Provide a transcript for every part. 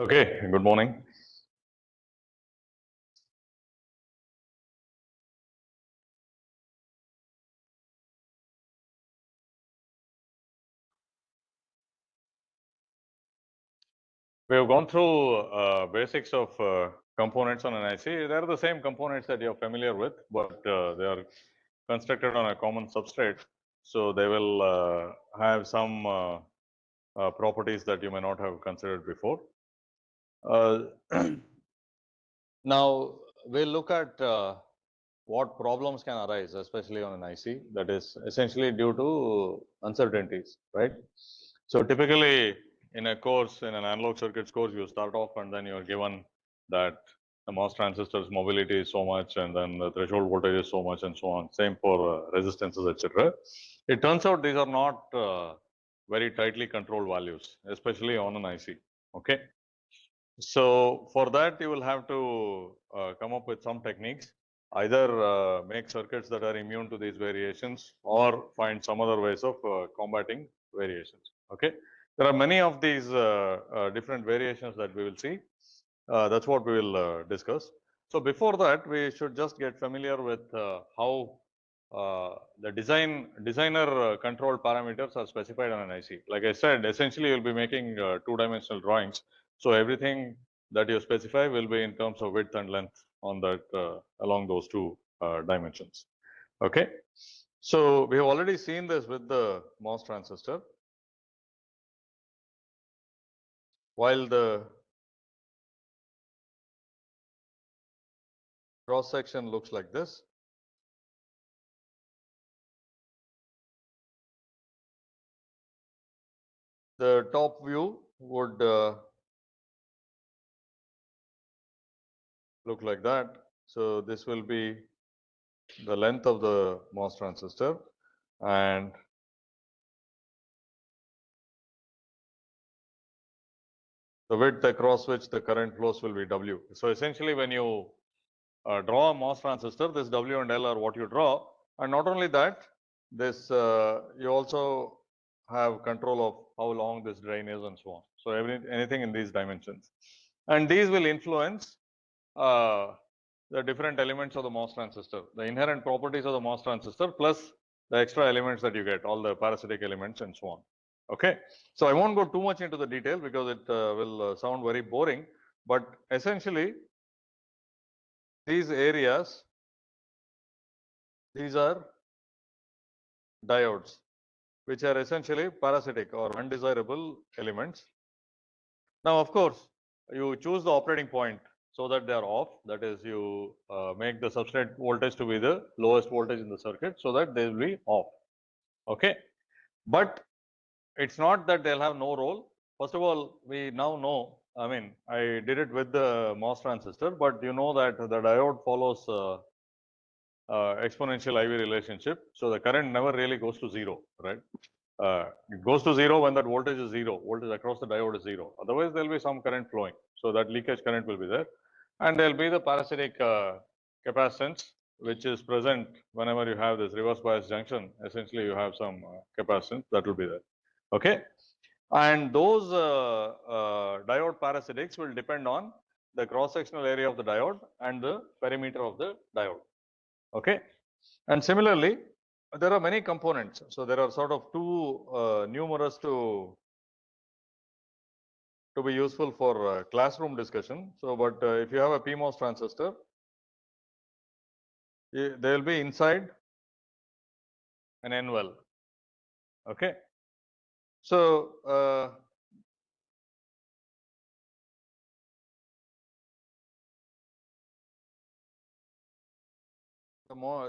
Okay, good morning. We have gone through basics of components on an IC. They are the same components that you're familiar with, but they are constructed on a common substrate. So they will have some properties that you may not have considered before. Now, we'll look at what problems can arise, especially on an IC, that is essentially due to uncertainties, right? So typically in a course, in an analog circuits course, you start off and then you're given that the MOS transistor's mobility is so much and then the threshold voltage is so much and so on. Same for resistances, etc. It turns out these are not very tightly controlled values, especially on an IC, okay? So for that, you will have to come up with some techniques, either make circuits that are immune to these variations or find some other ways of combating variations. Okay, there are many of these different variations that we will see. That's what we will discuss. So before that, we should just get familiar with how the designer controlled parameters are specified on an IC. Like I said, essentially you'll be making two-dimensional drawings. So everything that you specify will be in terms of width and length on that along those two dimensions. Okay. So we have already seen this with the MOS transistor. While the cross section looks like this, the top view would look like that. So this will be the length of the MOS transistor and the width across which the current flows will be W. So essentially when you draw a MOS transistor, this W and L are what you draw. And not only that, this you also have control of how long this drain is and so on. So anything in these dimensions. And these will influence the different elements of the MOS transistor, the inherent properties of the MOS transistor plus the extra elements that you get, all the parasitic elements and so on. Okay. So I won't go too much into the detail because it will sound very boring, but essentially these areas, these are diodes, which are essentially parasitic or undesirable elements. Now, of course, you choose the operating point so that they are off. That is, you make the substrate voltage to be the lowest voltage in the circuit so that they will be off. Okay. But it's not that they'll have no role. First of all, we now know, I mean, I did it with the MOS transistor, but you know that the diode follows exponential IV relationship. So the current never really goes to zero, right? It goes to zero when that voltage is zero, voltage across the diode is zero. Otherwise, there will be some current flowing. So that leakage current will be there. And there will be the parasitic capacitance, which is present whenever you have this reverse bias junction. Essentially, you have some capacitance that will be there. Okay. And those diode parasitics will depend on the cross-sectional area of the diode and the perimeter of the diode. Okay. And similarly, there are many components. So there are sort of too numerous to be useful for classroom discussion. So, but if you have a PMOS transistor, they will be inside an N well. Okay. So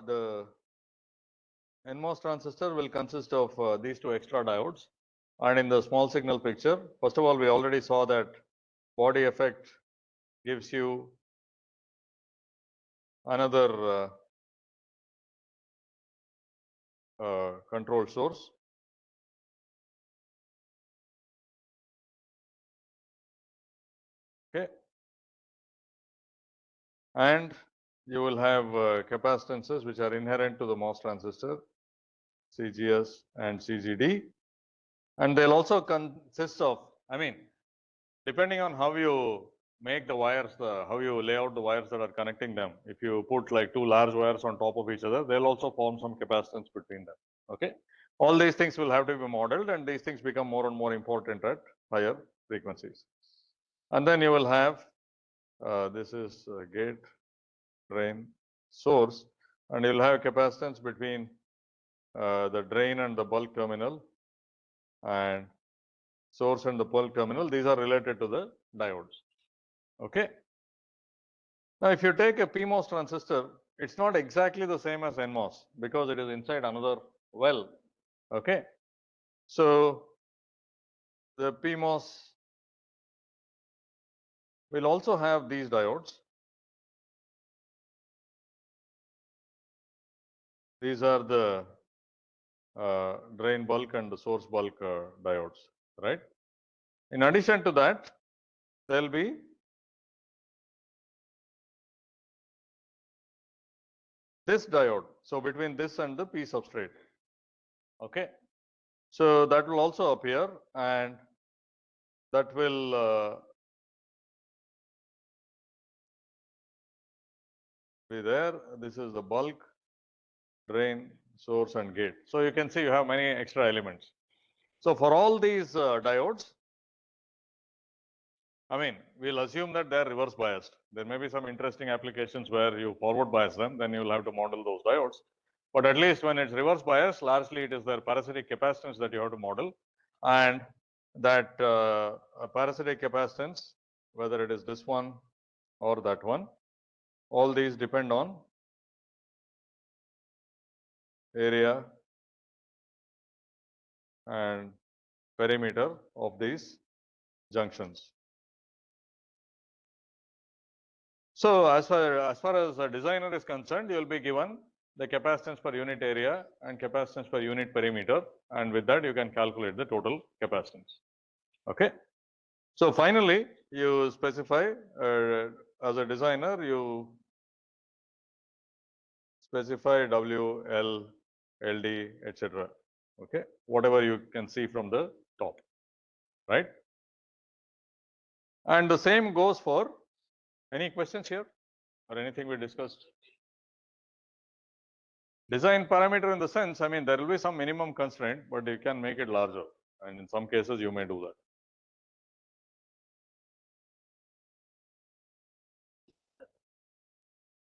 the NMOS transistor will consist of these two extra diodes. And in the small signal picture, first of all, we already saw that body effect gives you another control source. Okay. And you will have capacitances which are inherent to the MOS transistor, CGS and CGD. And they'll also consist of, I mean, depending on how you make the wires, how you lay out the wires that are connecting them, if you put like two large wires on top of each other, they'll also form some capacitance between them. Okay. All these things will have to be modeled, and these things become more and more important at higher frequencies. And then you will have this is gate, drain, source, and you'll have capacitance between the drain and the bulk terminal, and source and the bulk terminal. These are related to the diodes. Okay. Now, if you take a PMOS transistor, it's not exactly the same as NMOS because it is inside another well. Okay. So the PMOS will also have these diodes. These are the drain bulk and the source bulk diodes, right? In addition to that, there will be this diode. So between this and the P substrate. Okay. So that will also appear, and that will be there. This is the bulk, drain, source, and gate. So you can see you have many extra elements. So for all these diodes, I mean, we'll assume that they're reverse biased. There may be some interesting applications where you forward bias them, then you'll have to model those diodes. But at least when it's reverse bias, largely it is their parasitic capacitance that you have to model. And that parasitic capacitance, whether it is this one or that one, all these depend on area and perimeter of these junctions. So as far as a designer is concerned, you will be given the capacitance per unit area and capacitance per unit perimeter, and with that you can calculate the total capacitance. Okay. So finally, you specify as a designer, you specify W, L, LD, etc. Okay, whatever you can see from the top, right? And the same goes for any questions here or anything we discussed. Design parameter in the sense, I mean, there will be some minimum constraint, but you can make it larger. And in some cases, you may do that.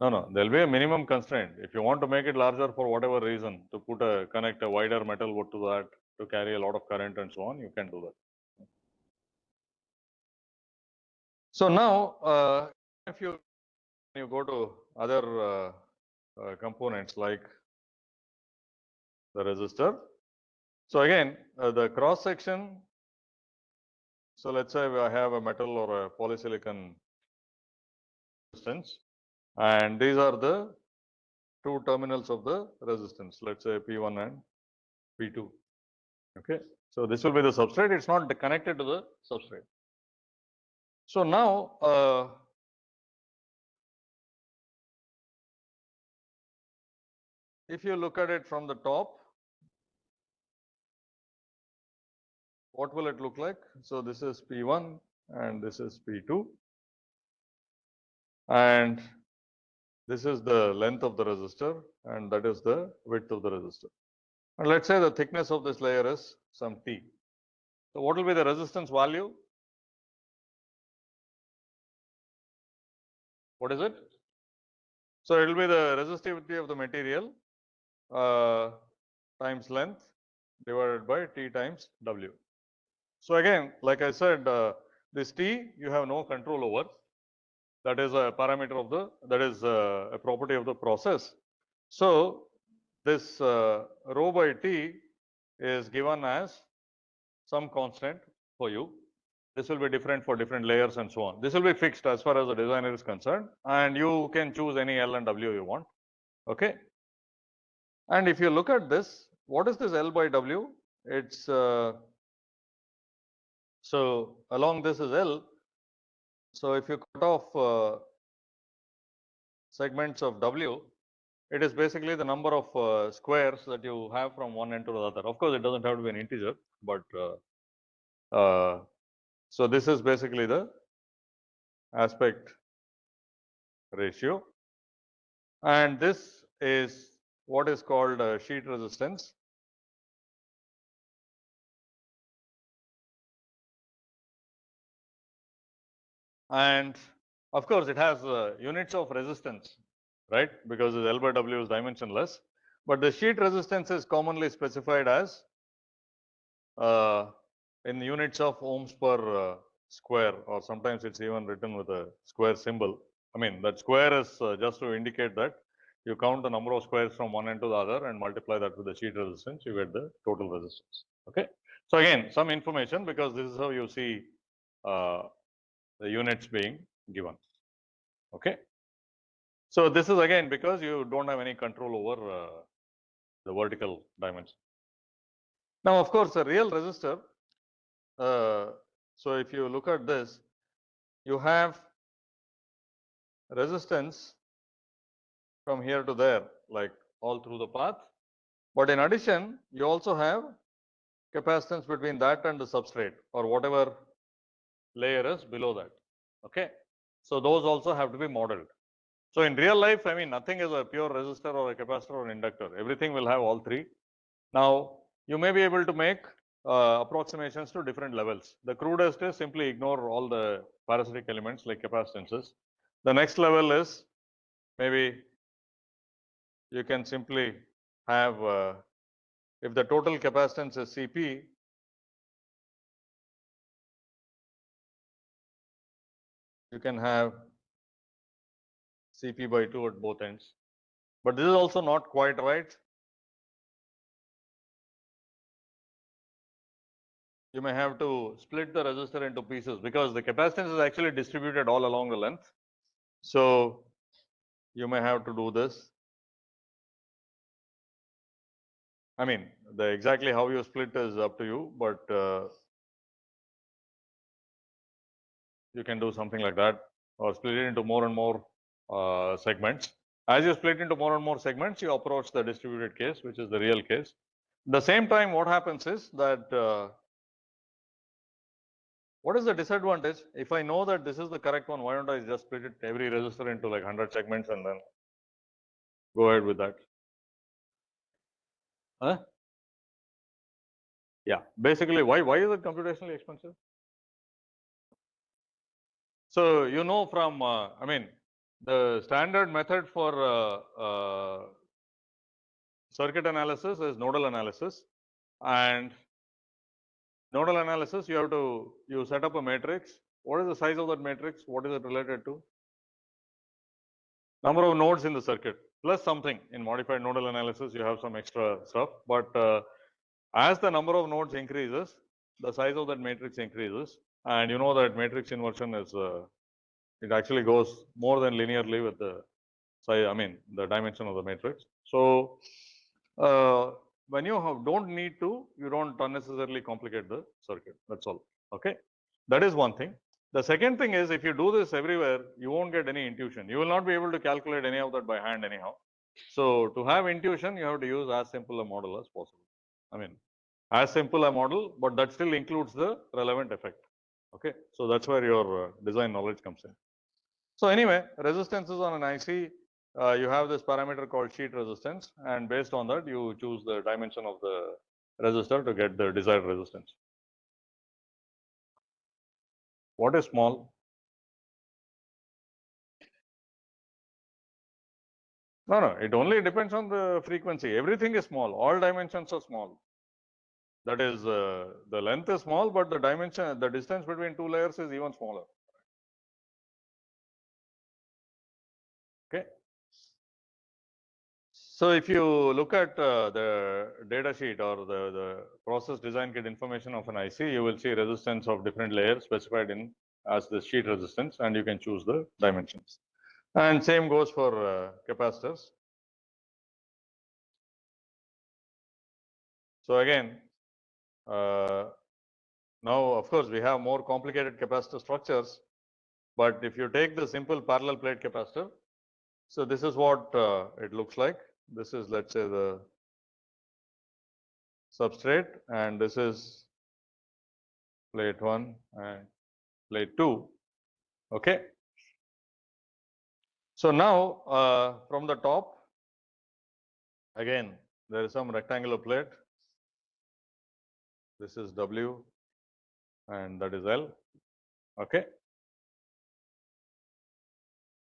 No, there will be a minimum constraint. If you want to make it larger for whatever reason, to connect a wider metal wood to that, to carry a lot of current and so on, you can do that. So now, if you go to other components like the resistor. So again, the cross section. So let's say I have a metal or a polysilicon resistance, and these are the two terminals of the resistance. Let's say P1 and P2. Okay. So this will be the substrate. It's not connected to the substrate. So now, if you look at it from the top, what will it look like? So this is P1 and this is P2, and this is the length of the resistor, and that is the width of the resistor. And let's say the thickness of this layer is some T. So what will be the resistance value? What is it? So it will be the resistivity of the material times length divided by T times W. So again, like I said, this T you have no control over. That is a parameter of the, that is a property of the process. So this rho by T is given as some constant for you. This will be different for different layers and so on. This will be fixed as far as the designer is concerned, and you can choose any L and W you want. Okay. And if you look at this, what is this L by W? It's so along this is L. So if you cut off segments of W, it is basically the number of squares that you have from one end to the other. Of course, it doesn't have to be an integer, but So this is basically the aspect ratio, and this is what is called sheet resistance. And of course, it has units of resistance, right? Because the L by W is dimensionless. But the sheet resistance is commonly specified as in units of ohms per square, or sometimes it's even written with a square symbol. I mean, that square is just to indicate that you count the number of squares from one end to the other and multiply that with the sheet resistance, you get the total resistance. Okay. So again, some information, because this is how you see the units being given. Okay. So this is again because you don't have any control over the vertical dimension. Now, of course, a real resistor. So if you look at this, you have resistance from here to there, like all through the path. But in addition, you also have capacitance between that and the substrate, or whatever layer is below that. Okay. So those also have to be modeled. So in real life, I mean, nothing is a pure resistor or a capacitor or an inductor. Everything will have all three. Now, you may be able to make approximations to different levels. The crudest is simply ignore all the parasitic elements like capacitances. The next level is maybe you can simply have, if the total capacitance is Cp, you can have Cp by 2 at both ends. But this is also not quite right. You may have to split the resistor into pieces because the capacitance is actually distributed all along the length. So you may have to do this. I mean, the exactly how you split is up to you, but you can do something like that, or split it into more and more segments. As you split into more and more segments, you approach the distributed case, which is the real case. At the same time, what happens is that what is the disadvantage? If I know that this is the correct one, why don't I just split it every resistor into like 100 segments and then go ahead with that? Huh? Yeah, basically, why is it computationally expensive? So you know from I mean, the standard method for circuit analysis is nodal analysis, and nodal analysis, you set up a matrix. What is the size of that matrix? What is it related to? Number of nodes in the circuit plus something. In modified nodal analysis, you have some extra stuff, but as the number of nodes increases, the size of that matrix increases, and you know that matrix inversion is it actually goes more than linearly with the size, I mean, the dimension of the matrix. So when you don't need to, you don't unnecessarily complicate the circuit. That's all. Okay. That is one thing. The second thing is, if you do this everywhere, you won't get any intuition. You will not be able to calculate any of that by hand anyhow. So to have intuition, you have to use as simple a model as possible. I mean, as simple a model, but that still includes the relevant effect. Okay. So that's where your design knowledge comes in. So anyway, resistances on an IC, you have this parameter called sheet resistance, and based on that, you choose the dimension of the resistor to get the desired resistance. What is small? No, it only depends on the frequency. Everything is small. All dimensions are small. That is, the length is small, but the dimension, the distance between two layers is even smaller. Okay. So if you look at the data sheet or the process design kit information of an IC, you will see resistance of different layers specified in as the sheet resistance, and you can choose the dimensions. And same goes for capacitors. So again, now of course we have more complicated capacitor structures, but if you take the simple parallel plate capacitor, so this is what it looks like. This is, let's say, the substrate, and this is plate 1 and plate 2. Okay. So now from the top, again, there is some rectangular plate. This is W and that is L. Okay.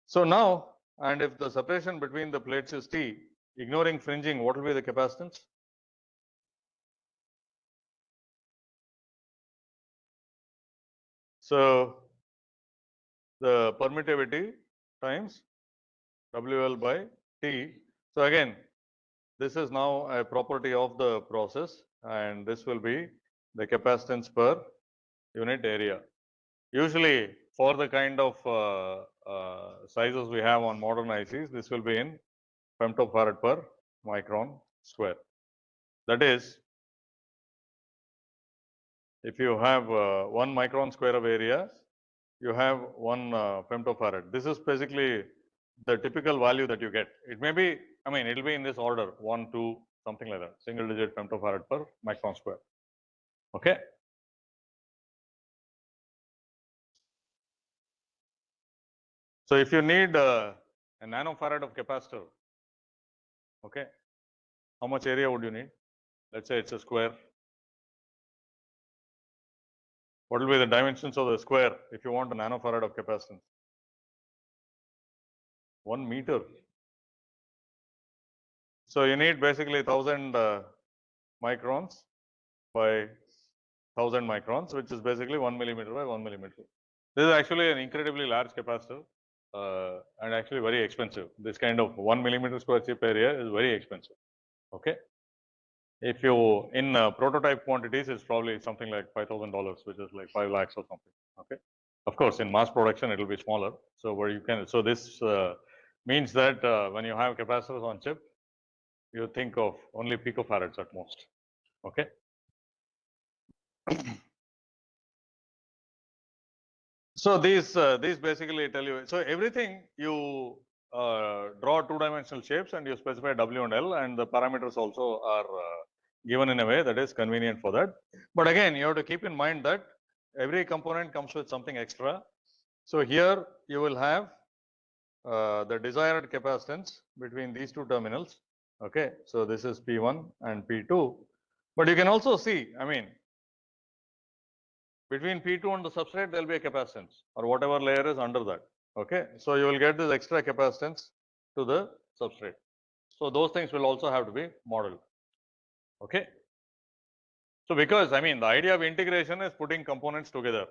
So now, and if the separation between the plates is T, ignoring fringing, what will be the capacitance? So the permittivity times WL by T. So again, this is now a property of the process, and this will be the capacitance per unit area. Usually for the kind of sizes we have on modern ICs, this will be in femtofarad per micron square. That is, if you have 1 micron square of area, you have 1 femtofarad. This is basically the typical value that you get. It may be, I mean, it will be in this order, 1, 2, something like that, single digit femtofarad per micron square. Okay. So if you need a nanofarad of capacitor, okay, how much area would you need? Let's say it's a square. What will be the dimensions of the square if you want a nanofarad of capacitance? 1 meter. So you need basically 1000 microns by 1000 microns, which is basically 1 millimeter by 1 millimeter. This is actually an incredibly large capacitor and actually very expensive. This kind of 1 millimeter square chip area is very expensive. Okay. If you in prototype quantities, it's probably something like $5,000, which is like 5 lakhs or something. Okay. Of course, in mass production, it will be smaller. So where you can, so this means that when you have capacitors on chip, you think of only picofarads at most. Okay. So these basically tell you. So everything you draw two-dimensional shapes and you specify W and L, and the parameters also are given in a way that is convenient for that. But again, you have to keep in mind that every component comes with something extra. So here you will have the desired capacitance between these two terminals. Okay, so this is P1 and P2. But you can also see, I mean, between P2 and the substrate, there will be a capacitance or whatever layer is under that. Okay, so you will get this extra capacitance to the substrate. So those things will also have to be modeled. Okay. So because, I mean, the idea of integration is putting components together.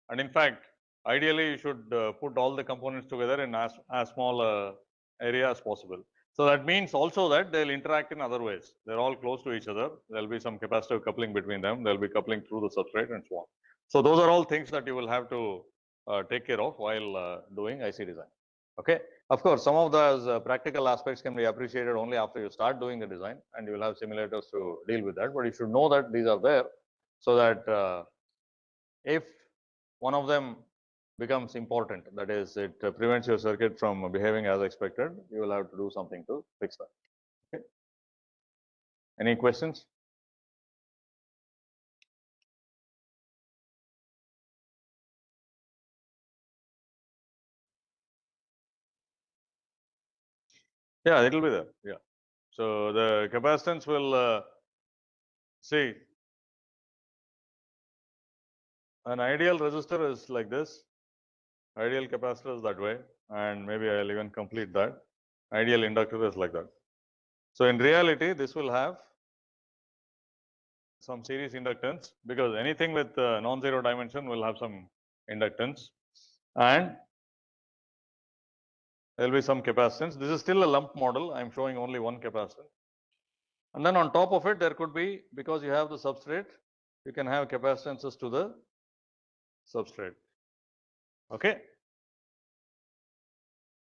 And in fact, ideally you should put all the components together in as small area as possible. So that means also that they'll interact in other ways. They're all close to each other. There'll be some capacitive coupling between them. There'll be coupling through the substrate and so on. So those are all things that you will have to take care of while doing IC design. Okay. Of course, some of those practical aspects can be appreciated only after you start doing the design, and you will have simulators to deal with that. But you should know that these are there, so that if one of them becomes important, that is, it prevents your circuit from behaving as expected, you will have to do something to fix that. Okay. Any questions? Yeah, it will be there. Yeah. So the capacitance will see, an ideal resistor is like this, ideal capacitor is that way, and maybe I'll even complete that. Ideal inductor is like that. So in reality, this will have some series inductance, because anything with non-zero dimension will have some inductance, and there will be some capacitance. This is still a lump model. I'm showing only one capacitor. And then on top of it, there could be, because you have the substrate, you can have capacitances to the substrate. Okay.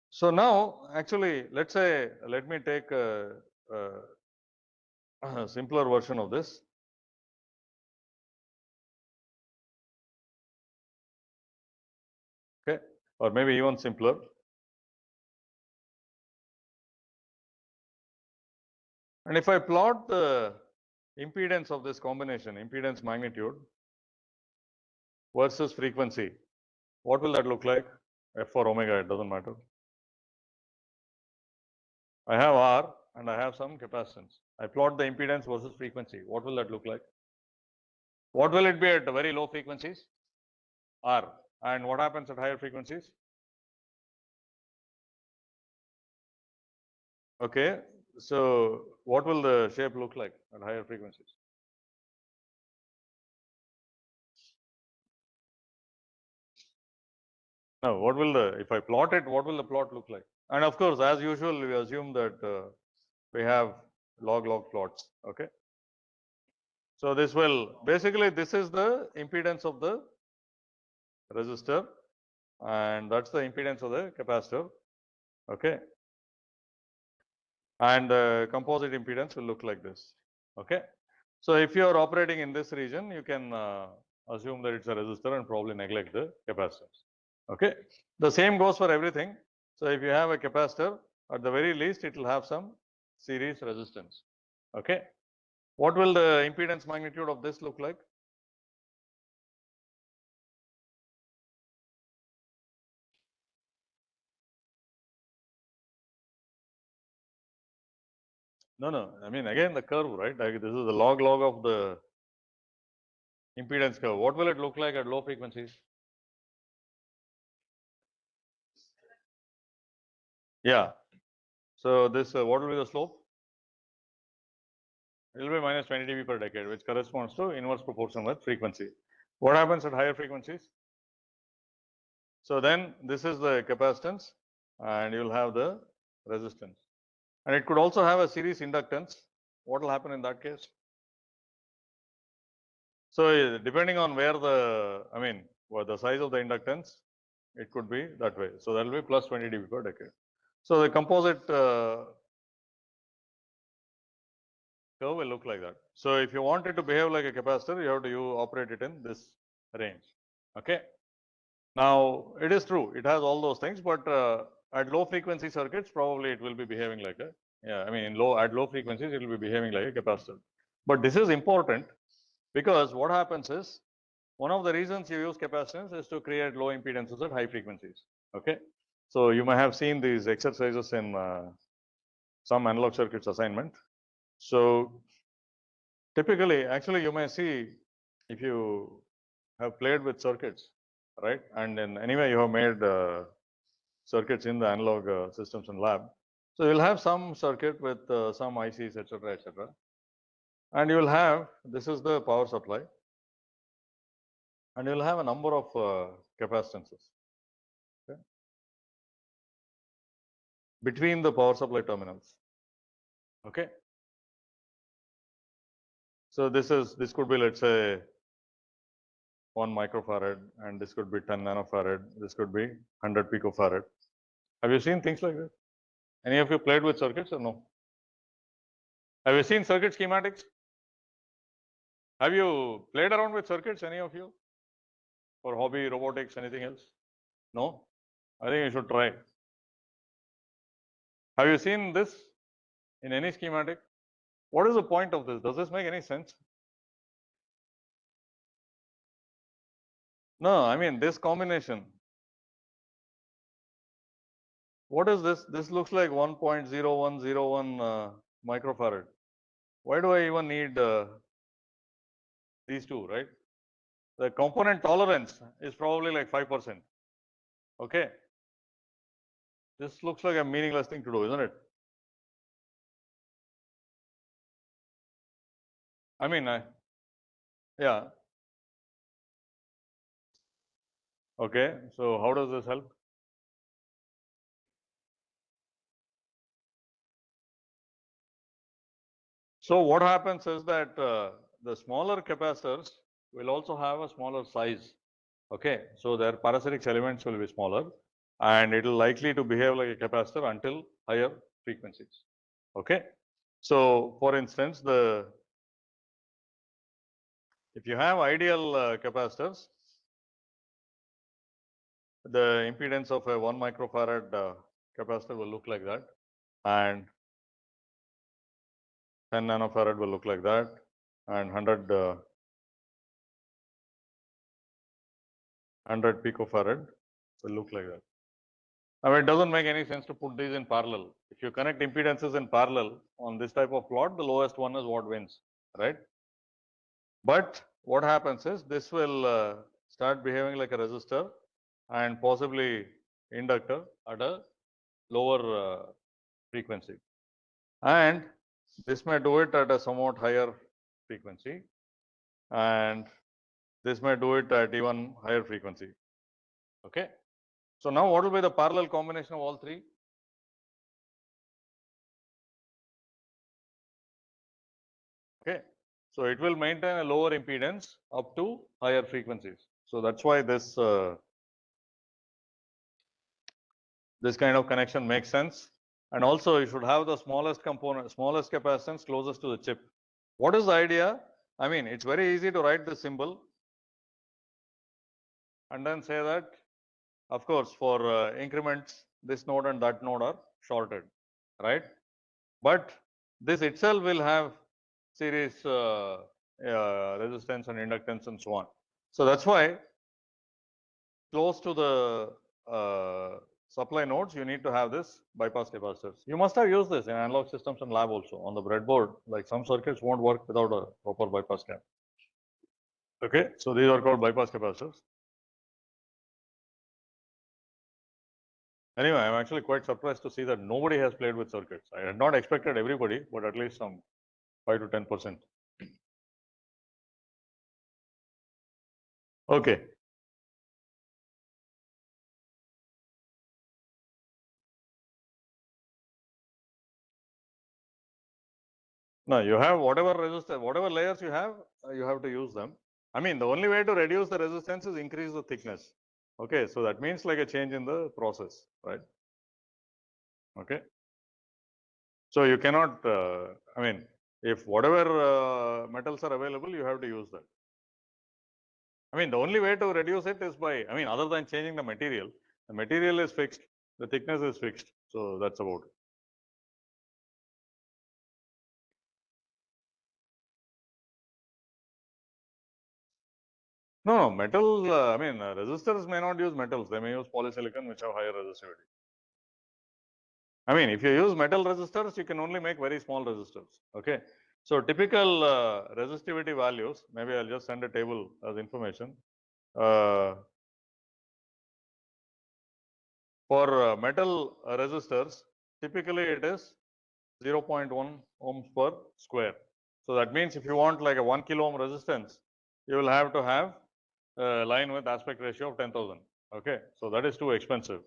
So now, actually, let's say, let me take a simpler version of this. Okay. Or maybe even simpler. And if I plot the impedance of this combination, impedance magnitude versus frequency, What will that look like? F for omega, it doesn't matter. I have R and I have some capacitance. I plot the impedance versus frequency. What will that look like? What will it be at very low frequencies? R. And what happens at higher frequencies? Okay. So what will the shape look like at higher frequencies? Now, what will if I plot it, what will the plot look like? And of course, as usual, we assume that we have log plots. Okay. So this will basically, this is the impedance of the resistor and that's the impedance of the capacitor. Okay. And the composite impedance will look like this. Okay. So if you are operating in this region, you can assume that it's a resistor and probably neglect the capacitors. Okay. The same goes for everything. So if you have a capacitor, at the very least, it will have some series resistance. Okay. What will the impedance magnitude of this look like? No. I mean, again, the curve, right? Like this is the log of the impedance curve. What will it look like at low frequencies? Yeah. So this, what will be the slope? It will be minus 20 dB per decade, which corresponds to inverse proportion with frequency. What happens at higher frequencies? So then this is the capacitance and you will have the resistance. And it could also have a series inductance. What will happen in that case? So depending on where the size of the inductance, it could be that way. So that will be plus 20 dB per decade. So the composite curve will look like that. So if you want it to behave like a capacitor, you have to operate it in this range. Okay. Now it is true, it has all those things, but at low frequency circuits, probably it will be behaving like a, at low frequencies, it will be behaving like a capacitor. But this is important because what happens is, one of the reasons you use capacitance is to create low impedances at high frequencies. Okay. So you may have seen these exercises in some analog circuits assignment. So typically, actually, you may see if you have played with circuits, right? And then anyway, you have made circuits in the analog systems in lab. So you'll have some circuit with some ICs, etc., etc. And you will have, this is the power supply, and you'll have a number of capacitances, okay, between the power supply terminals. Okay. So this could be, let's say, 1 microfarad, and this could be 10 nanofarad. This could be 100 picofarad. Have you seen things like that? Any of you played with circuits or no? Have you seen circuit schematics? Have you played around with circuits, any of you? For hobby, robotics, anything else? No? I think you should try. Have you seen this in any schematic? What is the point of this? Does this make any sense? No, I mean this combination. What is this? This looks like 1.0101 microfarad. Why do I even need these two, right? The component tolerance is probably like 5%. Okay. This looks like a meaningless thing to do, isn't it? I mean, yeah. Okay. So how does this help? So what happens is that the smaller capacitors will also have a smaller size. Okay. So their parasitic elements will be smaller and it will likely to behave like a capacitor until higher frequencies. Okay. So for instance, if you have ideal capacitors, the impedance of a 1 microfarad capacitor will look like that, and 10 nanofarad will look like that, and 100 100 picofarad will look like that. Now it doesn't make any sense to put these in parallel. If you connect impedances in parallel on this type of plot, the lowest one is what wins, right? But what happens is this will start behaving like a resistor and possibly inductor at a lower frequency, and this may do it at a somewhat higher frequency, and this may do it at even higher frequency. Okay. So now what will be the parallel combination of all three? Okay. So it will maintain a lower impedance up to higher frequencies. So that's why this this kind of connection makes sense. And also you should have the smallest component, smallest capacitance closest to the chip. What is the idea? I mean, it's very easy to write this symbol and then say that, of course, for increments, this node and that node are shorted, right? But this itself will have series resistance and inductance and so on. So that's why close to the supply nodes, you need to have this bypass capacitors. You must have used this in analog systems and lab also on the breadboard. Like some circuits won't work without a proper bypass cap. Okay, so these are called bypass capacitors. Anyway, I'm actually quite surprised to see that nobody has played with circuits. I had not expected everybody, but at least some 5 to 10%. Okay. Now you have whatever resistance, whatever layers you have to use them. I mean, the only way to reduce the resistance is increase the thickness. Okay, so that means like a change in the process, right? Okay. So you cannot, I mean, if whatever metals are available, you have to use that. I mean, the only way to reduce it is by, I mean, other than changing the material is fixed, the thickness is fixed. So that's about it. No, metal, I mean, resistors may not use metals, they may use polysilicon, which have higher resistivity. I mean, if you use metal resistors, you can only make very small resistors. Okay. So typical resistivity values, maybe I'll just send a table as information. For metal resistors, typically it is 0.1 ohms per square. So that means if you want like a 1 kilo ohm resistance, you will have to have a line with aspect ratio of 10,000. Okay. So that is too expensive.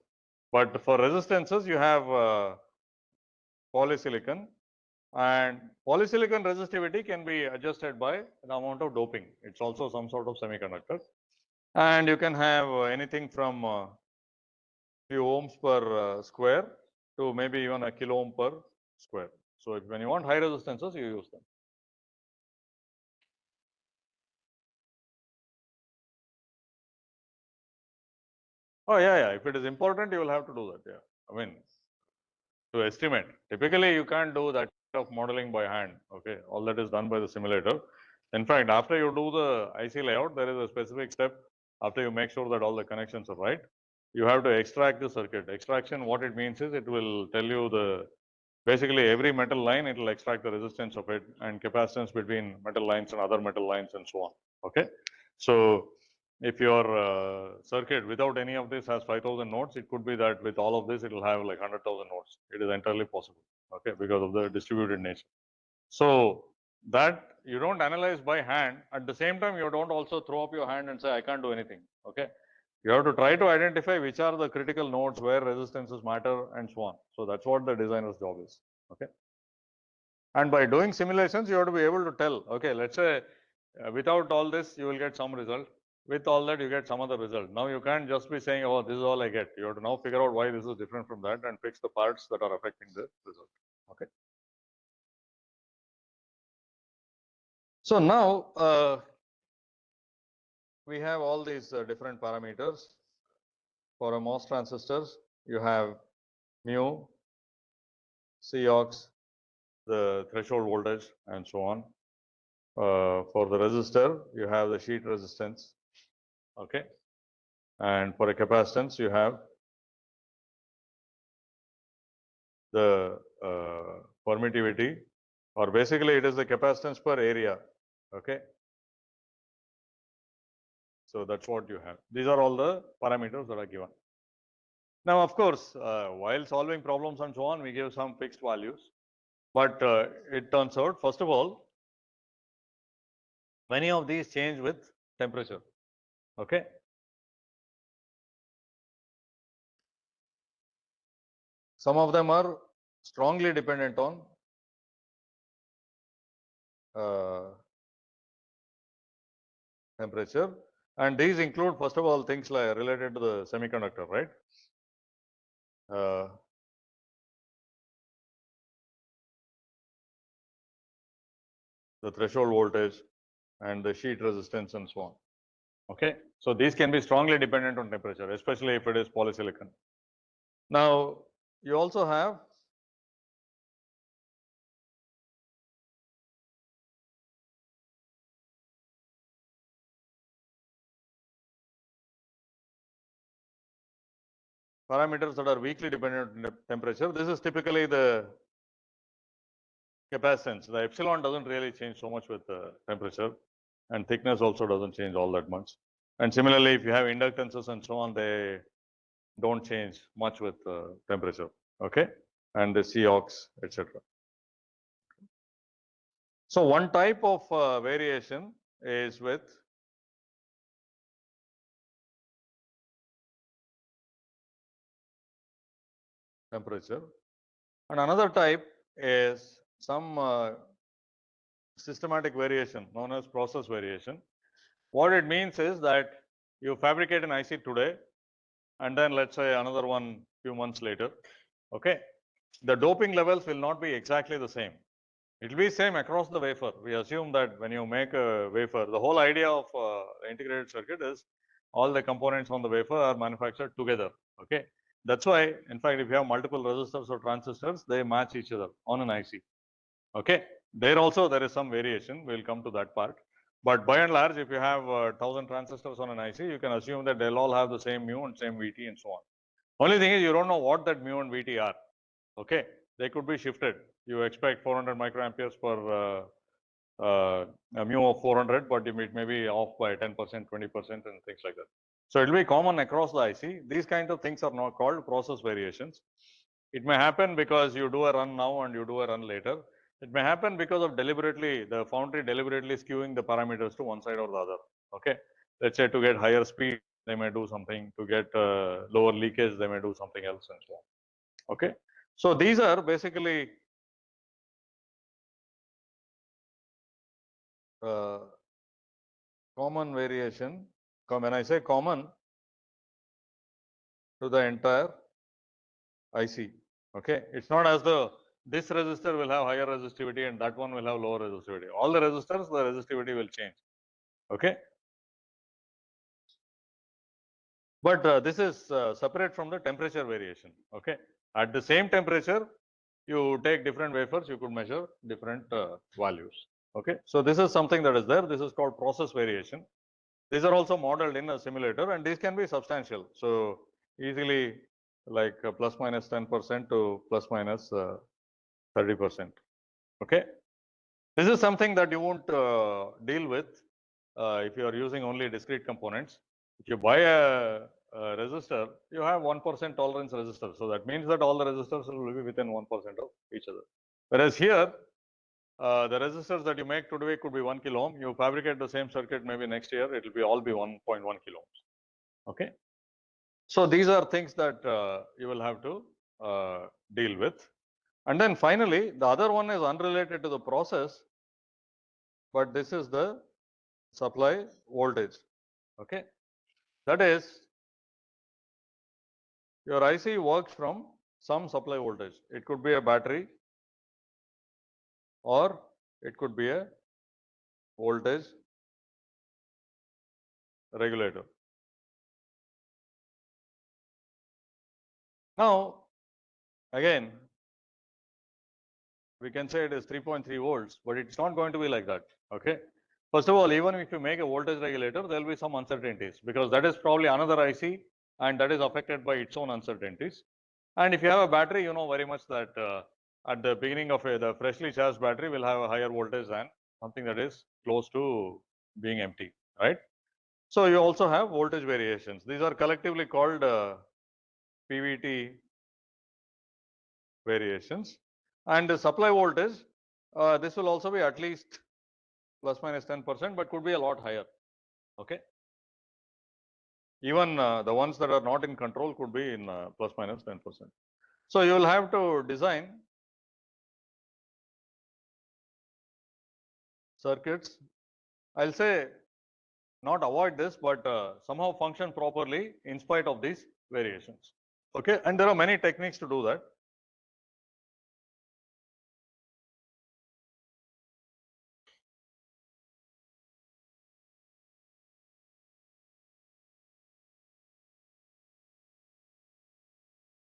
But for resistances, you have polysilicon, and polysilicon resistivity can be adjusted by the amount of doping. It's also some sort of semiconductor. And you can have anything from few ohms per square to maybe even a kilo ohm per square. So when you want high resistances, you use them. Oh yeah. If it is important, you will have to do that. Yeah. I mean, to estimate. Typically, you can't do that of modeling by hand. Okay. All that is done by the simulator. In fact, after you do the IC layout, there is a specific step after you make sure that all the connections are right. You have to extract the circuit. Extraction, what it means is it will tell you the basically every metal line, it will extract the resistance of it and capacitance between metal lines and other metal lines and so on. Okay. So if your circuit without any of this has 5,000 nodes, it could be that with all of this, it will have like 100,000 nodes. It is entirely possible. Okay. Because of the distributed nature. So that you don't analyze by hand. At the same time, you don't also throw up your hand and say, I can't do anything. Okay. You have to try to identify which are the critical nodes where resistances matter and so on. So that's what the designer's job is. Okay. And by doing simulations, you have to be able to tell, okay, let's say without all this, you will get some result. With all that, you get some other result. Now you can't just be saying, oh, this is all I get. You have to now figure out why this is different from that and fix the parts that are affecting the result. Okay. So now we have all these different parameters. For a MOS transistors, you have mu, Cox, the threshold voltage, and so on. For the resistor, you have the sheet resistance. Okay. and for a capacitance you have the permittivity, or basically it is the capacitance per area. Okay, so that's what you have. These are all the parameters that are given. Now, of course, while solving problems and so on, we give some fixed values, but it turns out, first of all, many of these change with temperature. Okay, some of them are strongly dependent on temperature, and these include, first of all, things like related to the semiconductor, right? The threshold voltage and the sheet resistance and so on. Okay, so these can be strongly dependent on temperature, especially if it is polysilicon. Now, you also have parameters that are weakly dependent on temperature. This is typically the capacitance. The epsilon doesn't really change so much with temperature, and thickness also doesn't change all that much. And similarly, if you have inductances and so on, they don't change much with temperature. Okay, and the Cox, etc. So one type of variation is with temperature, and another type is some systematic variation known as process variation. What it means is that you fabricate an IC today, and then let's say another one few months later. Okay, the doping levels will not be exactly the same. It will be same across the wafer. We assume that when you make a wafer, the whole idea of integrated circuit is all the components on the wafer are manufactured together. Okay, that's why, in fact, if you have multiple resistors or transistors, they match each other on an IC. Okay, there also there is some variation. We'll come to that part. But by and large, if you have 1000 transistors on an IC, you can assume that they'll all have the same mu and same VT and so on. Only thing is you don't know what that mu and VT are. Okay, they could be shifted. You expect 400 microamperes per a mu of 400, but it may be off by 10%, 20%, and things like that. So it will be common across the IC. These kinds of things are now called process variations. It may happen because you do a run now and you do a run later. It may happen because of the foundry deliberately skewing the parameters to one side or the other. Okay, let's say to get higher speed, they may do something. To get lower leakage, they may do something else and so on. Okay, so these are basically common variation. When I say common, to the entire IC. Okay, it's not as though this resistor will have higher resistivity and that one will have lower resistivity. All the resistors, the resistivity will change. Okay, but this is separate from the temperature variation. Okay, at the same temperature, you take different wafers, you could measure different values. Okay, so this is something that is there. This is called process variation. These are also modeled in a simulator, and these can be substantial. So easily like plus minus 10% to plus minus 30%. Okay, this is something that you won't deal with if you are using only discrete components. If you buy a resistor, you have 1% tolerance resistor. So that means that all the resistors will be within 1% of each other. Whereas here, the resistors that you make today could be 1 kilo ohm. You fabricate the same circuit maybe next year, it will be all be 1.1 kilo ohms. Okay. So these are things that you will have to deal with. And then finally, the other one is unrelated to the process, but this is the supply voltage. Okay. That is, your IC works from some supply voltage. It could be a battery or it could be a voltage regulator. Now, again, we can say it is 3.3 volts, but it's not going to be like that. Okay. First of all, even if you make a voltage regulator, there will be some uncertainties because that is probably another IC and that is affected by its own uncertainties. And if you have a battery, you know very much that at the beginning of the freshly charged battery will have a higher voltage than something that is close to being empty, right? So you also have voltage variations. These are collectively called PVT variations. And the supply voltage, this will also be at least plus minus 10%, but could be a lot higher. Okay. Even the ones that are not in control could be in plus minus 10%. So you will have to design circuits. I'll say not avoid this, but somehow function properly in spite of these variations. Okay. And there are many techniques to do that.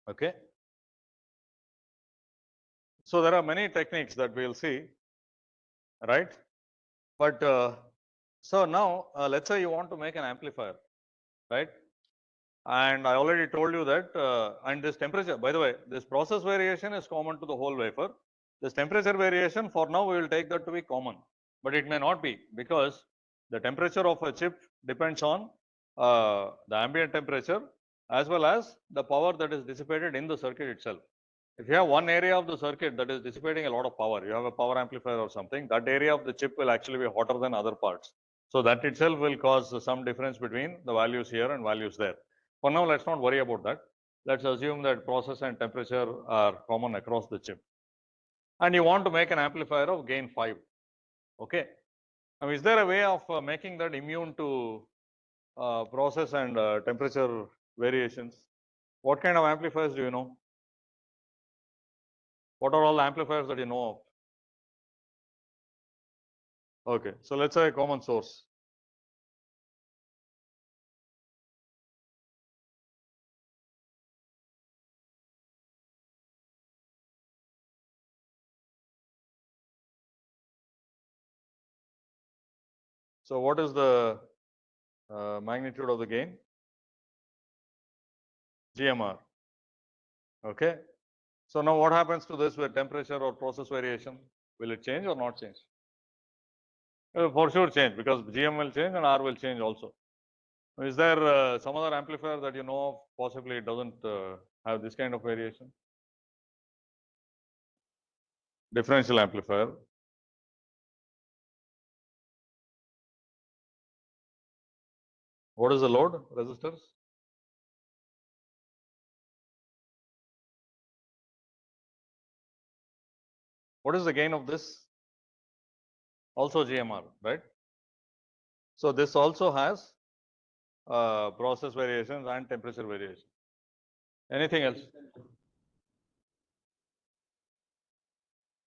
Okay. So there are many techniques that we'll see, right? But so now let's say you want to make an amplifier, right? And I already told you that, and this temperature, by the way, this process variation is common to the whole wafer. This temperature variation, for now, we will take that to be common, but it may not be because the temperature of a chip depends on the ambient temperature as well as the power that is dissipated in the circuit itself. If you have one area of the circuit that is dissipating a lot of power, you have a power amplifier or something, that area of the chip will actually be hotter than other parts. So that itself will cause some difference between the values here and values there. For now, let's not worry about that. Let's assume that process and temperature are common across the chip. And you want to make an amplifier of gain 5. Okay. Now, is there a way of making that immune to process and temperature variations? What kind of amplifiers do you know? What are all the amplifiers that you know of? Okay, so let's say a common source. So what is the magnitude of the gain? GMR. Okay. So now what happens to this with temperature or process variation? Will it change or not change? For sure change because GM will change and R will change also. Is there some other amplifier that you know of? Possibly it doesn't have this kind of variation? Differential amplifier. What is the load? Resistors? What is the gain of this? Also GMR, right? So this also has process variations and temperature variation. Anything else?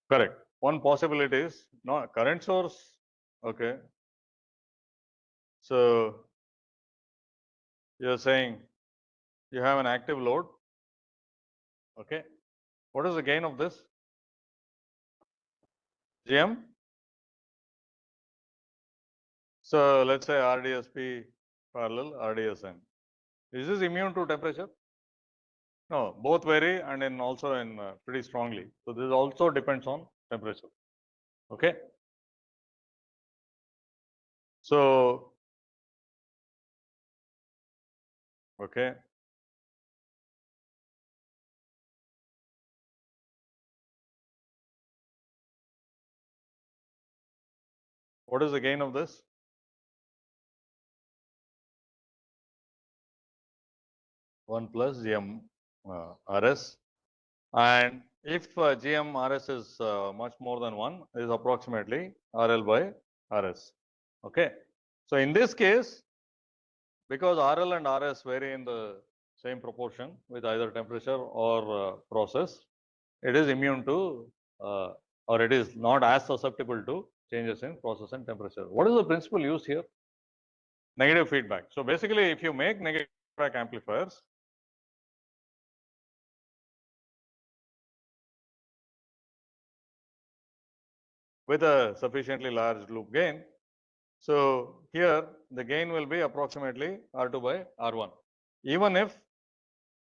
Correct. One possibility is no current source. Okay. So you're saying you have an active load. Okay. What is the gain of this? GM. So let's say RDSP parallel RDSN. Is this immune to temperature? No, both vary and in also in pretty strongly. So this also depends on temperature. Okay. So okay. What is the gain of this? 1 plus GM RS. And if GM RS is much more than 1, it is approximately RL by RS. Okay. So in this case, because RL and RS vary in the same proportion with either temperature or process, it is immune to or it is not as susceptible to changes in process and temperature. What is the principle used here? Negative feedback. So basically, if you make negative feedback amplifiers, with a sufficiently large loop gain, So here the gain will be approximately R2 by R1, even if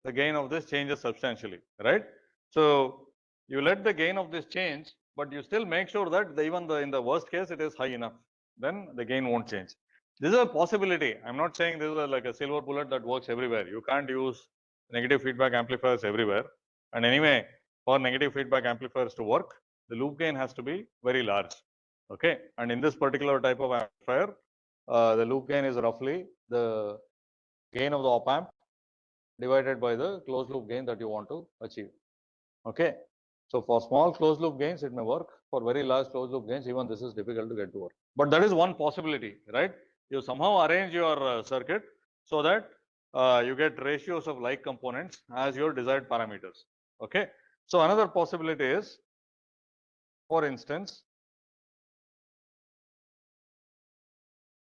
the gain of this changes substantially, right? So you let the gain of this change, but you still make sure that in the worst case it is high enough, then the gain won't change. This is a possibility. I'm not saying this is like a silver bullet that works everywhere. You can't use negative feedback amplifiers everywhere. And anyway, for negative feedback amplifiers to work, the loop gain has to be very large. Okay. And in this particular type of amplifier, the loop gain is roughly the gain of the op amp divided by the closed loop gain that you want to achieve. Okay. So for small closed loop gains, it may work. For very large closed loop gains, even this is difficult to get to work. But that is one possibility, right? You somehow arrange your circuit so that you get ratios of like components as your desired parameters. Okay. So another possibility is, for instance,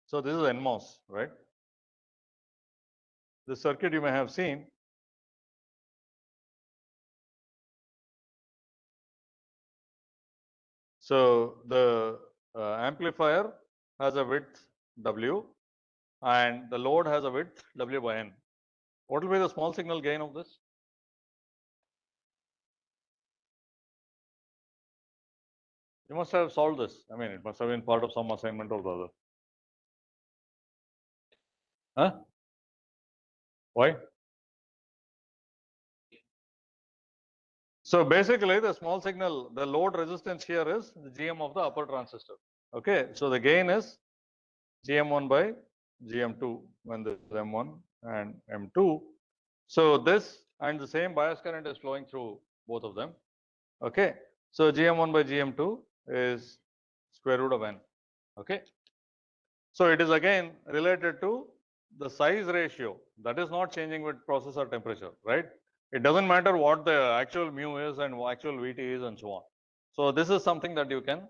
so this is NMOS, right? The circuit you may have seen. So the amplifier has a width W and the load has a width W by N. What will be the small signal gain of this? You must have solved this. I mean, it must have been part of some assignment or the other. Huh? Why? So basically, the small signal, the load resistance here is the GM of the upper transistor. Okay, so the gain is GM1 by GM2 when this is M1 and M2. So this and the same bias current is flowing through both of them. Okay, so GM1 by GM2 is square root of N. Okay, so it is again related to the size ratio that is not changing with processor temperature, right? It doesn't matter what the actual mu is and actual VT is and so on. So this is something that you can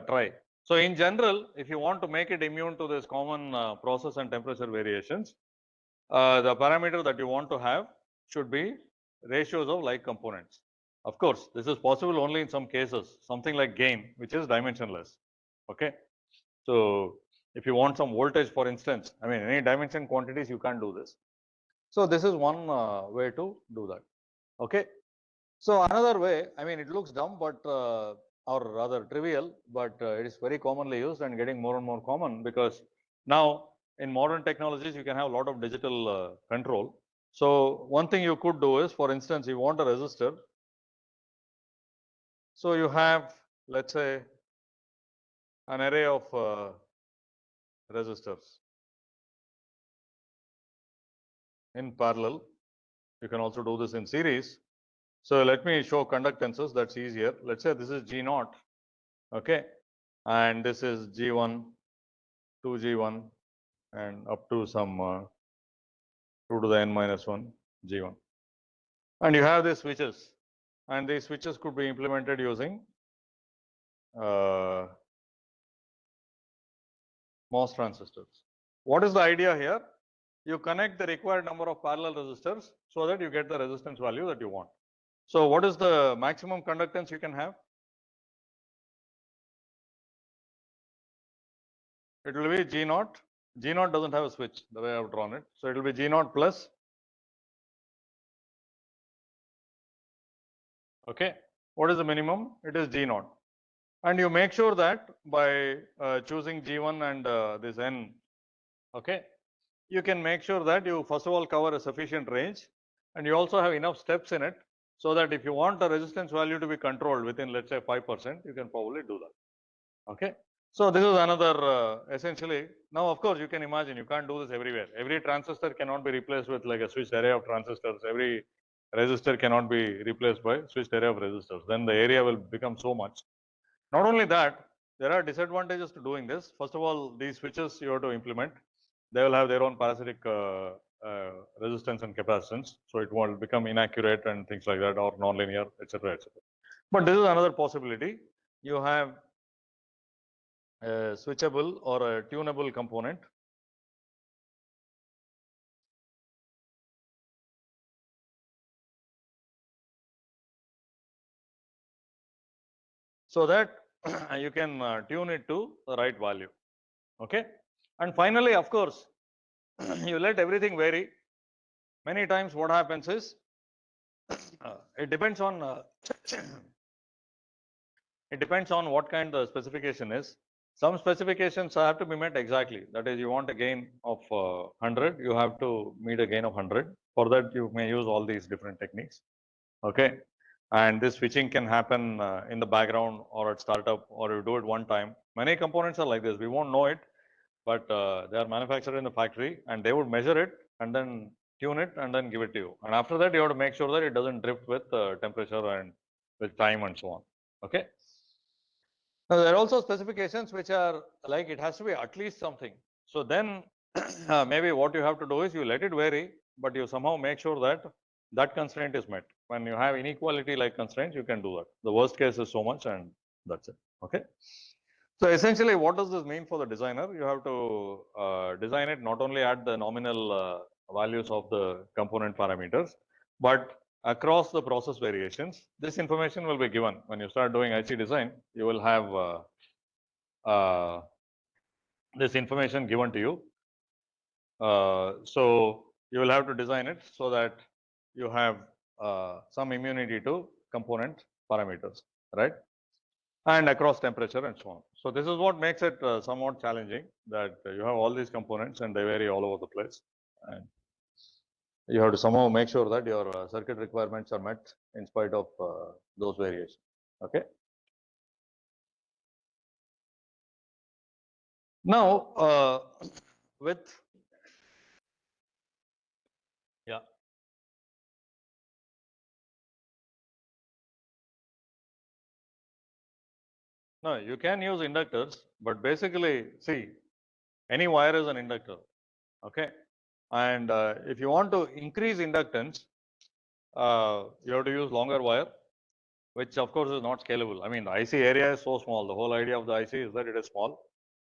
try. So in general, if you want to make it immune to this common process and temperature variations, the parameter that you want to have should be ratios of like components. Of course, this is possible only in some cases, something like gain, which is dimensionless. Okay. So if you want some voltage, for instance, I mean, any dimension quantities, you can't do this. So this is one way to do that. Okay. So another way, I mean, it looks dumb, but or rather trivial, but it is very commonly used and getting more and more common because now in modern technologies, you can have a lot of digital control. So one thing you could do is, for instance, you want a resistor. So you have, let's say, an array of resistors in parallel. You can also do this in series. So let me show conductances, that's easier. Let's say this is G0, okay, and this is G1, 2G1, and up to some 2 to the n minus 1 G1. And you have these switches, and these switches could be implemented using MOS transistors. What is the idea here? You connect the required number of parallel resistors so that you get the resistance value that you want. So what is the maximum conductance you can have? It will be G0. G0 doesn't have a switch the way I have drawn it. So it will be G0 plus. Okay. What is the minimum? It is G0. And you make sure that by choosing G1 and this N, okay, you can make sure that you first of all cover a sufficient range and you also have enough steps in it so that if you want the resistance value to be controlled within, let's say, 5%, you can probably do that. Okay. So this is another essentially. Now, of course, you can imagine you can't do this everywhere. Every transistor cannot be replaced with like a switched array of transistors. Every resistor cannot be replaced by switched array of resistors. Then the area will become so much. Not only that, there are disadvantages to doing this. First of all, these switches you have to implement. They will have their own parasitic resistance and capacitance. So it will become inaccurate and things like that, or nonlinear, etc., etc. But this is another possibility. You have a switchable or a tunable component. So that you can tune it to the right value. Okay. And finally, of course, you let everything vary. Many times what happens is, it depends on it depends on what kind the specification is. Some specifications have to be met exactly. That is, you want a gain of 100, you have to meet a gain of 100. For that, you may use all these different techniques. Okay. And this switching can happen in the background or at startup, or you do it one time. Many components are like this. We won't know it, but they are manufactured in the factory and they would measure it and then tune it and then give it to you. And after that, you have to make sure that it doesn't drift with temperature and with time and so on. Okay. Now, there are also specifications which are like it has to be at least something. So then maybe what you have to do is you let it vary, but you somehow make sure that that constraint is met. When you have inequality like constraints, you can do that. The worst case is so much and that's it. Okay. So essentially, what does this mean for the designer? You have to design it not only at the nominal values of the component parameters, but across the process variations. This information will be given when you start doing IC design. You will have this information given to you. So you will have to design it so that you have some immunity to component parameters, right? And across temperature and so on. So this is what makes it somewhat challenging, that you have all these components and they vary all over the place. And you have to somehow make sure that your circuit requirements are met in spite of those variations. Okay. Now, with, yeah. No, you can use inductors, but basically, see, any wire is an inductor. Okay. And if you want to increase inductance, you have to use longer wire, which of course is not scalable. I mean, the IC area is so small. The whole idea of the IC is that it is small,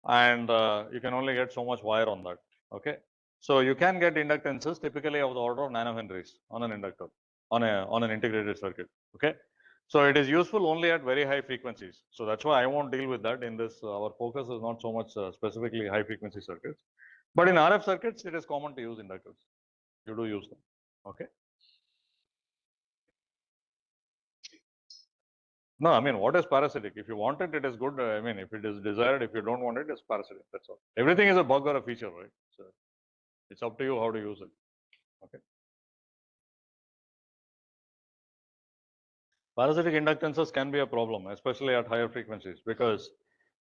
and you can only get so much wire on that. Okay. So you can get inductances typically of the order of nanohenries on an inductor, on an integrated circuit. Okay. So it is useful only at very high frequencies. So that's why I won't deal with that in this. Our focus is not so much specifically high frequency circuits, but in RF circuits, it is common to use inductors. You do use them. Okay. No, I mean, what is parasitic? If you want it, it is good. I mean, if it is desired, if you don't want it, it's parasitic. That's all. Everything is a bug or a feature, right? So it's up to you how to use it. Okay. Parasitic inductances can be a problem, especially at higher frequencies, because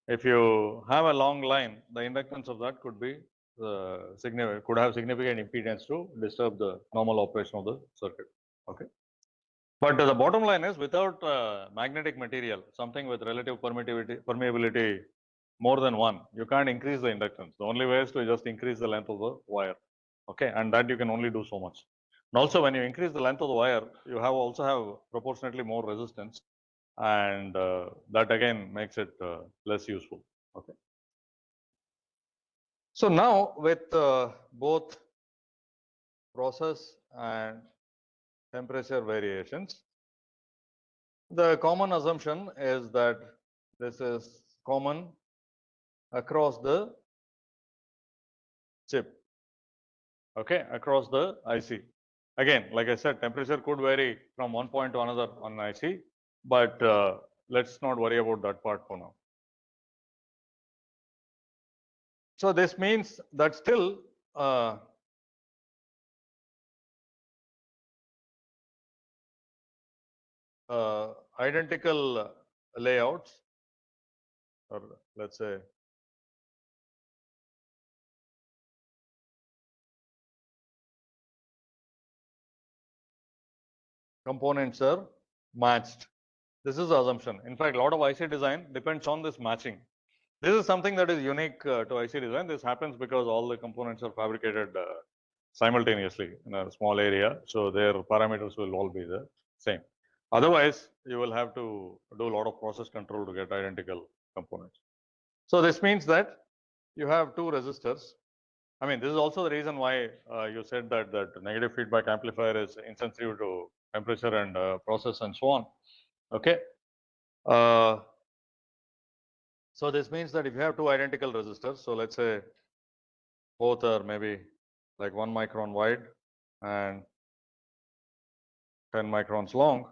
if you have a long line, the inductance of that could be could have significant impedance to disturb the normal operation of the circuit. Okay. But the bottom line is, without magnetic material, something with relative permeability more than 1, you can't increase the inductance. The only way is to just increase the length of the wire. Okay, and that you can only do so much. And also, when you increase the length of the wire, you also have proportionately more resistance, and that again makes it less useful. Okay. So now with both process and temperature variations, the common assumption is that this is common across the chip. Okay, across the IC. Again, like I said, temperature could vary from one point to another on IC, but let's not worry about that part for now. So this means that still identical layouts, or let's say components are matched. This is the assumption. In fact, a lot of IC design depends on this matching. This is something that is unique to IC design. This happens because all the components are fabricated simultaneously in a small area. So their parameters will all be the same. Otherwise, you will have to do a lot of process control to get identical components. So this means that you have two resistors. I mean, this is also the reason why you said that negative feedback amplifier is insensitive to temperature and process and so on. Okay. So this means that if you have two identical resistors, so let's say both are maybe like 1 micron wide and 10 microns long,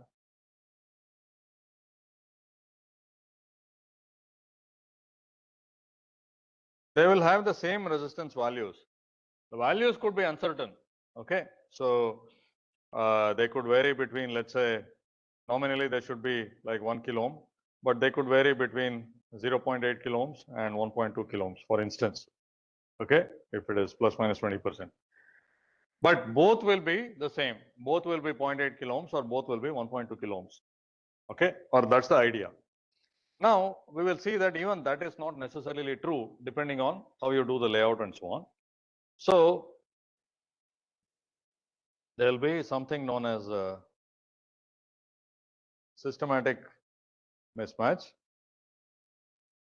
they will have the same resistance values. The values could be uncertain. Okay, so they could vary between, let's say, nominally they should be like 1 kilo ohm, but they could vary between 0.8 kilo ohms and 1.2 kilo ohms, for instance. Okay, if it is plus minus 20%. But both will be the same. Both will be 0.8 kilo ohms or both will be 1.2 kilo ohms. Okay, or that's the idea. Now we will see that even that is not necessarily true depending on how you do the layout and so on. So there will be something known as a systematic mismatch.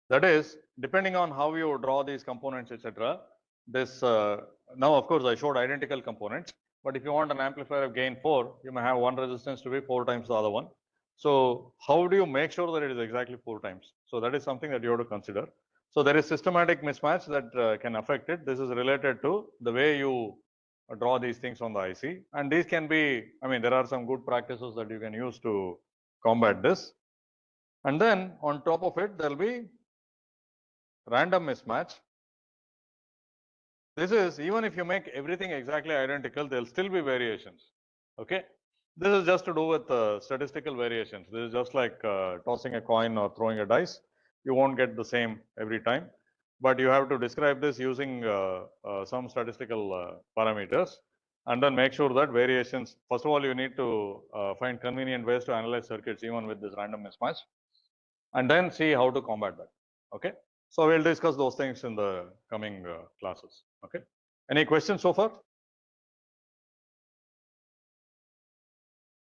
That is, depending on how you draw these components, etc. This now, of course, I showed identical components, but if you want an amplifier of gain 4, you may have one resistance to be 4 times the other one. So how do you make sure that it is exactly 4 times? So that is something that you have to consider. So there is systematic mismatch that can affect it. This is related to the way you draw these things on the IC, and these can be, I mean, there are some good practices that you can use to combat this. And then on top of it, there will be random mismatch. This is, even if you make everything exactly identical, there will still be variations. Okay, this is just to do with statistical variations. This is just like tossing a coin or throwing a dice. You won't get the same every time, but you have to describe this using some statistical parameters, and then make sure that variations, first of all, you need to find convenient ways to analyze circuits even with this random mismatch, and then see how to combat that. Okay, so we'll discuss those things in the coming classes. Okay, any questions so far?